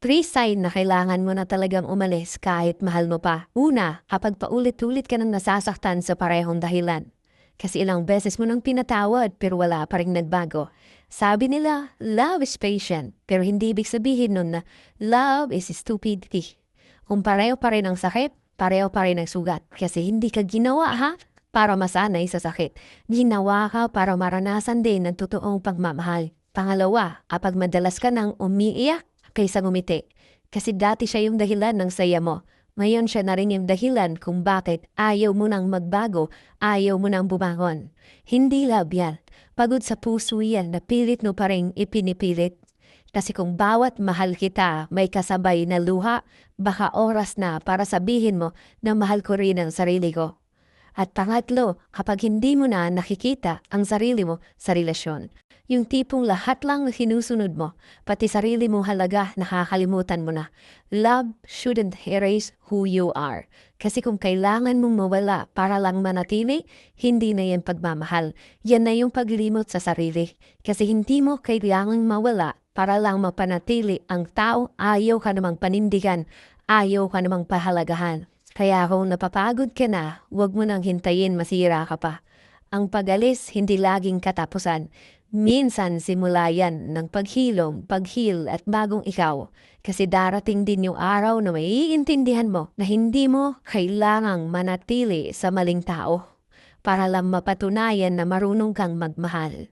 Pre-sign na kailangan mo na talagang umalis kahit mahal mo pa. Una, kapag paulit-ulit ka nang nasasaktan sa parehong dahilan. Kasi ilang beses mo nang pinatawad pero wala pa rin nagbago. Sabi nila, love is patient. Pero hindi ibig sabihin nun na love is stupidity. Kung pareho pa rin ang sakit, pareho pa rin ang sugat. Kasi hindi ka ginawa para masanay sa sakit. Ginawa ka para maranasan din ng totoong pagmamahal. Pangalawa, kapag madalas ka nang umiiyak kaysa ngumiti. Kasi dati siya yung dahilan ng saya mo. Ngayon siya na rin yung dahilan kung bakit ayaw mo nang magbago, ayaw mo nang bumangon. Hindi love yan. Pagod sa puso yan na pilit mo pa rin ipinipilit. Kasi kung bawat mahal kita may kasabay na luha, baka oras na para sabihin mo na mahal ko rin ang sarili ko. At pangatlo, kapag hindi mo na nakikita ang sarili mo sa relasyon, yung tipong lahat lang sinusunod mo, pati sarili mong halaga nakakalimutan mo na. Love shouldn't erase who you are. Kasi kung kailangan mong mawala para lang manatili, hindi na yan pagmamahal. Yan na yung paglimot sa sarili. Kasi hindi mo kailangang mawala para lang mapanatili ang tao, ayaw ka namang panindigan, ayaw ka namang pahalagahan. Kaya kung napapagod ka na, huwag mo nang hintayin masira ka pa. Ang pag-alis hindi laging katapusan. Minsan simula yan ng paghilom, paghil at bagong ikaw. Kasi darating din yung araw na maiintindihan mo na hindi mo kailangang manatili sa maling tao para lang mapatunayan na marunong kang magmahal.